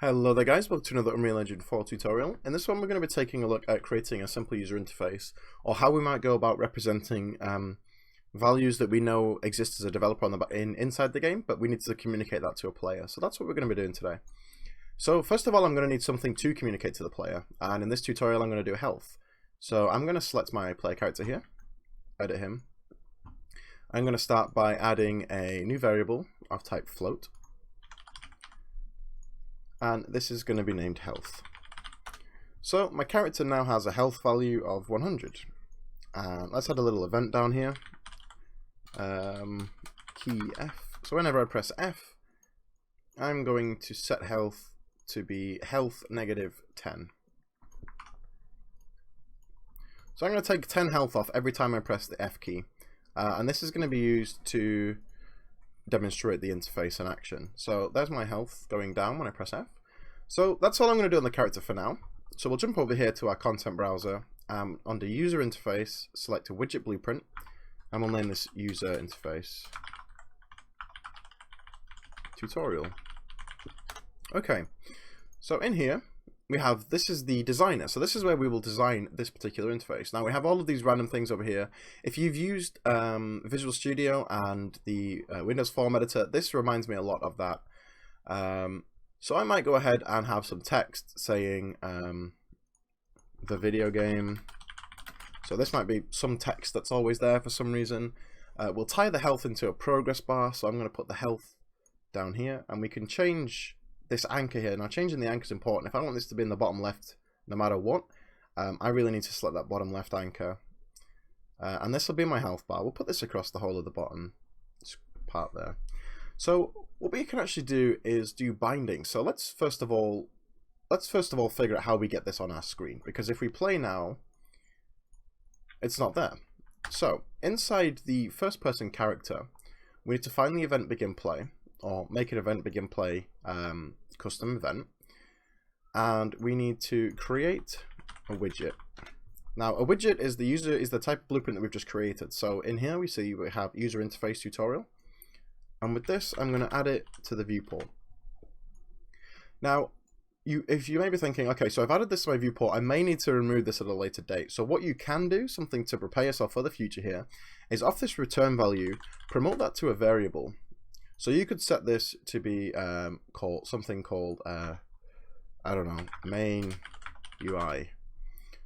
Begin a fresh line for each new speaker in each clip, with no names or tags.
Hello there guys, welcome to another Unreal Engine 4 tutorial. In this one we're going to be taking a look at creating a simple user interface, or how we might go about representing values that we know exist as a developer inside the game, but we need to communicate that to a player. So that's what we're going to be doing today. So first of all, I'm going to need something to communicate to the player, and in this tutorial I'm going to do health. So I'm going to select my player character here, edit him. I'm going to start by adding a new variable of type float. And this is going to be named health. So my character now has a health value of 100. Let's add a little event down here. Key F. So whenever I press F, I'm going to set health to be health -10. So I'm going to take 10 health off every time I press the F key. And this is going to be used to demonstrate the interface in action. So there's my health going down when I press F. So that's all I'm going to do on the character for now. So we'll jump over here to our content browser. Under user interface, select a widget blueprint, and we'll name this user interface tutorial. Okay, so in here we have, this is the designer. So this is where we will design this particular interface. Now we have all of these random things over here. If you've used Visual Studio and the Windows Form Editor, this reminds me a lot of that. So I might go ahead and have some text saying the video game. So this might be some text that's always there for some reason. We'll tie the health into a progress bar. So I'm going to put the health down here, and we can change this anchor here. Now changing the anchor is important. If I want this to be in the bottom left no matter what, I really need to select that bottom left anchor. And this will be my health bar. We'll put this across the whole of the bottom part there. So what we can actually do is do binding. So let's first of all figure out how we get this on our screen, because if we play now, it's not there. So inside the first person character, we need to find the event begin play, or make an event begin play custom event, and we need to create a widget. Now a widget is the type of blueprint that we've just created. So in here we see we have user interface tutorial, and with this I'm going to add it to the viewport. Now if you may be thinking, okay, so I've added this to my viewport, I may need to remove this at a later date. So what you can do, something to prepare yourself for the future here, is off this return value, promote that to a variable. So you could set this to be something called I don't know, main UI.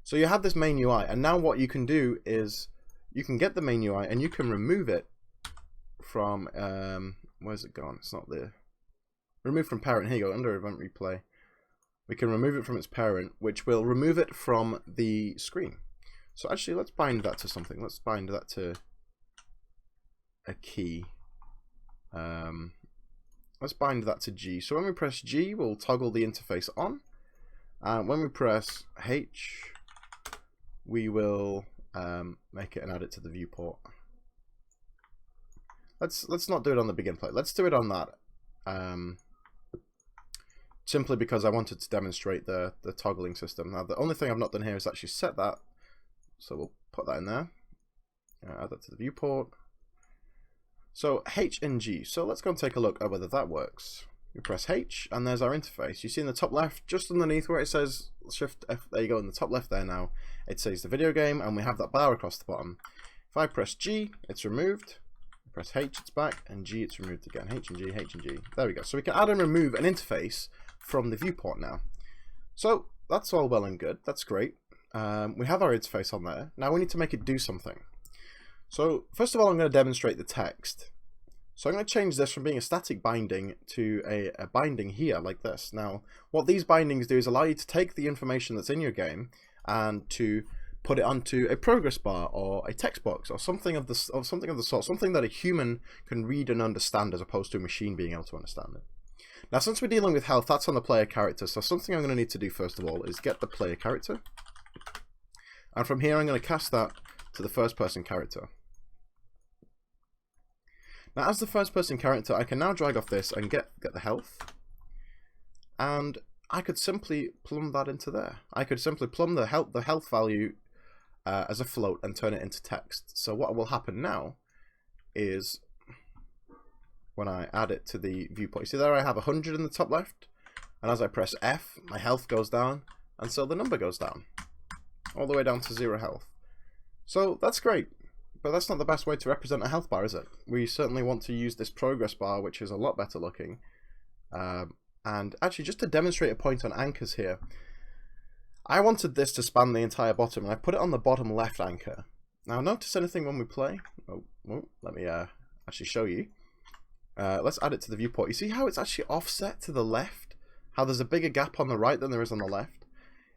So you have this main UI, and now what you can do is you can get the main UI and you can remove it from where's it gone? It's not there. Remove from parent. Here you go, under event replay. We can remove it from its parent, which will remove it from the screen. So actually, let's bind that to something. Let's bind that to a key. Let's bind that to G. So when we press G, we'll toggle the interface on, and when we press H, we will make it and add it to the viewport. Let's not do it on the begin play. Let's do it on that. Simply because I wanted to demonstrate the toggling system. Now the only thing I've not done here is actually set that. So we'll put that in there. Add that to the viewport. So H and G. So let's go and take a look at whether that works. We press H, and there's our interface. You see in the top left, just underneath where it says Shift F, there you go, in the top left there now, it says the video game, and we have that bar across the bottom. If I press G, it's removed. Press H, it's back, and G, it's removed again. H and G, H and G. There we go. So we can add and remove an interface from the viewport now. So that's all well and good. That's great. We have our interface on there. Now we need to make it do something. So first of all, I'm going to demonstrate the text. So I'm going to change this from being a static binding to a binding here like this. Now what these bindings do is allow you to take the information that's in your game and to put it onto a progress bar or a text box or something of the sort, something that a human can read and understand as opposed to a machine being able to understand it. Now since we're dealing with health, that's on the player character, so something I'm going to need to do first of all is get the player character, and from here I'm going to cast that to the first person character. Now as the first person character, I can now drag off this and get the health, and I could simply plumb that into there. I could simply plumb the health value as a float and turn it into text. So what will happen now is when I add it to the viewport. You see there I have 100 in the top left, And as I press F, my health goes down, and so the number goes down, all the way down to 0 health. So that's great, but that's not the best way to represent a health bar, is it? We certainly want to use this progress bar, which is a lot better looking. And actually, just to demonstrate a point on anchors here, I wanted this to span the entire bottom, and I put it on the bottom left anchor. Now, notice anything when we play? Oh, let me actually show you. Let's add it to the viewport. You see how it's actually offset to the left? How there's a bigger gap on the right than there is on the left?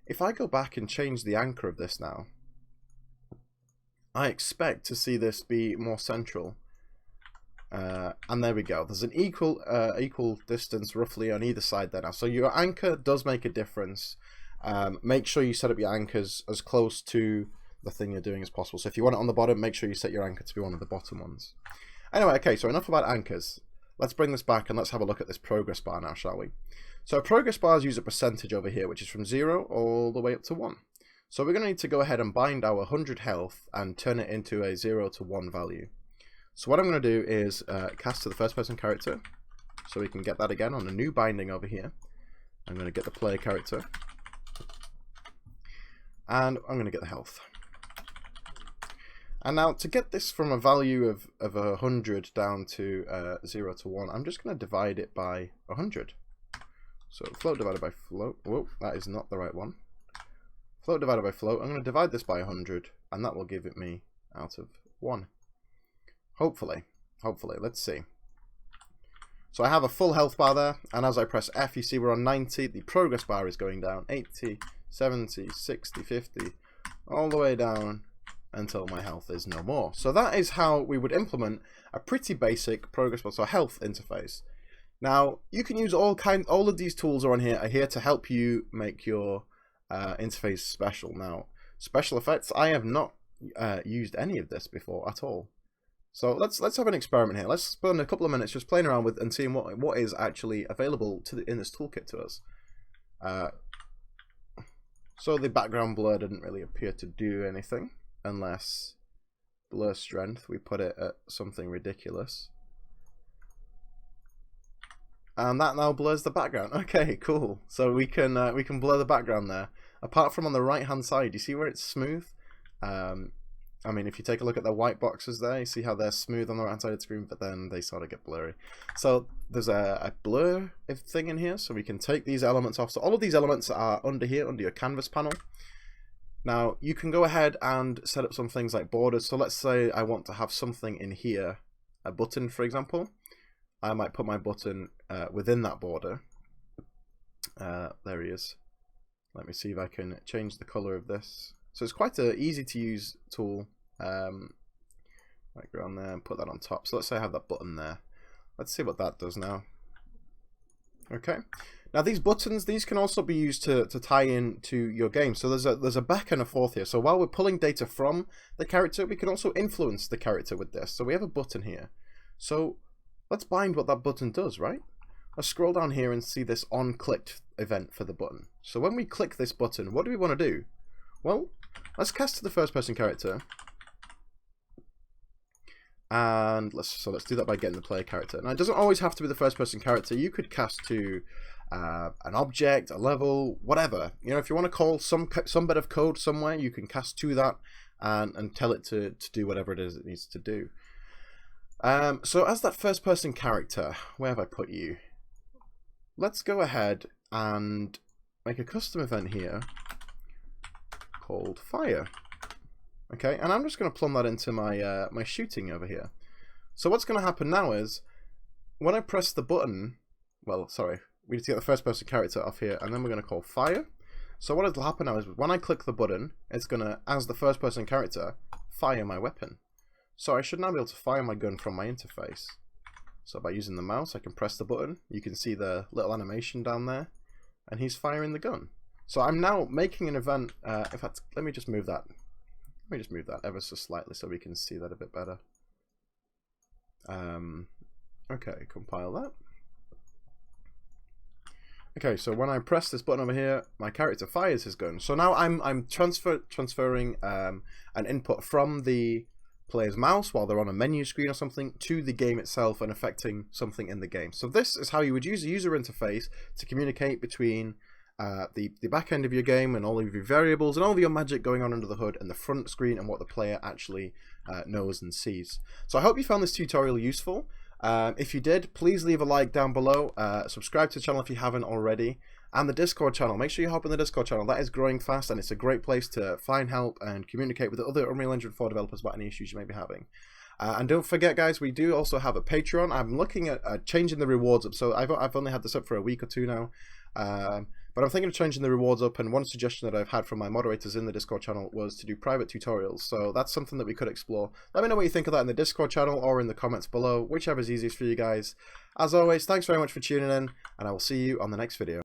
If I go back and change the anchor of this now, I expect to see this be more central. And there we go. There's an equal distance roughly on either side there now. So your anchor does make a difference. Make sure you set up your anchors as close to the thing you're doing as possible. So if you want it on the bottom, make sure you set your anchor to be one of the bottom ones. Anyway, okay, so enough about anchors. Let's bring this back and let's have a look at this progress bar now, shall we? So progress bars use a percentage over here, which is from 0 all the way up to 1. So we're going to need to go ahead and bind our 100 health and turn it into a 0 to 1 value. So what I'm going to do is cast to the first person character, so we can get that again on a new binding over here. I'm going to get the player character, and I'm going to get the health. And now to get this from a value of 100 down to 0 to 1, I'm just going to divide it by 100. So float divided by float. Whoa, that is not the right one. Float divided by float. I'm going to divide this by 100, and that will give it me out of 1. Hopefully. Let's see. So I have a full health bar there, and as I press F, you see we're on 90. The progress bar is going down 80, 70, 60, 50, all the way down until my health is no more. So that is how we would implement a pretty basic progress bar, so health interface. Now you can use all of these tools are here to help you make your interface special. Now special effects, I have not used any of this before at all. So let's have an experiment here. Let's spend a couple of minutes just playing around with and seeing what is actually available in this toolkit to us. So the background blur didn't really appear to do anything, unless blur strength, we put it at something ridiculous. And that now blurs the background. Okay, cool. So we can blur the background there. Apart from on the right hand side, you see where it's smooth? I mean, if you take a look at the white boxes there, you see how they're smooth on the right hand side of the screen, but then they sort of get blurry. So there's a blur thing in here, so we can take these elements off. So all of these elements are under here, under your canvas panel. Now you can go ahead and set up some things like borders. So let's say I want to have something in here, a button for example. I might put my button within that border. There he is. Let me see if I can change the color of this. So it's quite an easy to use tool. Might go on there and put that on top. So let's say I have that button there. Let's see what that does now. Okay. Now these buttons, these can also be used to tie in to your game. So there's a back and a forth here. So while we're pulling data from the character, we can also influence the character with this. So we have a button here. So let's bind what that button does, right? Let's scroll down here and see this on-clicked event for the button. So when we click this button, what do we want to do? Well, let's cast to the first person character. And let's do that by getting the player character. Now it doesn't always have to be the first person character. You could cast to an object, a level, whatever. You know, if you want to call some bit of code somewhere, you can cast to that and tell it to do whatever it is it needs to do. So as that first person character, where have I put you? Let's go ahead and make a custom event here called fire. Okay, and I'm just going to plumb that into my my shooting over here. So what's going to happen now is when I press the button, well, sorry, we need to get the first person character off here, and then we're going to call fire. So what will happen now is when I click the button, it's going to, as the first person character, fire my weapon. So I should now be able to fire my gun from my interface. So by using the mouse, I can press the button. You can see the little animation down there, and he's firing the gun. So I'm now making an event. In fact, let me just move that. Let me just move that ever so slightly so we can see that a bit better. Okay, compile that. Okay, so when I press this button over here, my character fires his gun. So now I'm transferring an input from the player's mouse while they're on a menu screen or something to the game itself and affecting something in the game. So this is how you would use a user interface to communicate between the back end of your game and all of your variables and all of your magic going on under the hood and the front screen and what the player actually knows and sees. So I hope you found this tutorial useful. If you did, please leave a like down below, subscribe to the channel if you haven't already, and the Discord channel. Make sure you hop in the Discord channel. That is growing fast and it's a great place to find help and communicate with other Unreal Engine 4 developers about any issues you may be having. And don't forget, guys, we do also have a Patreon. I'm looking at changing the rewards up. So I've only had this up for a week or two now. But I'm thinking of changing the rewards up, and one suggestion that I've had from my moderators in the Discord channel was to do private tutorials. So that's something that we could explore. Let me know what you think of that in the Discord channel or in the comments below, whichever is easiest for you guys. As always, thanks very much for tuning in, and I will see you on the next video.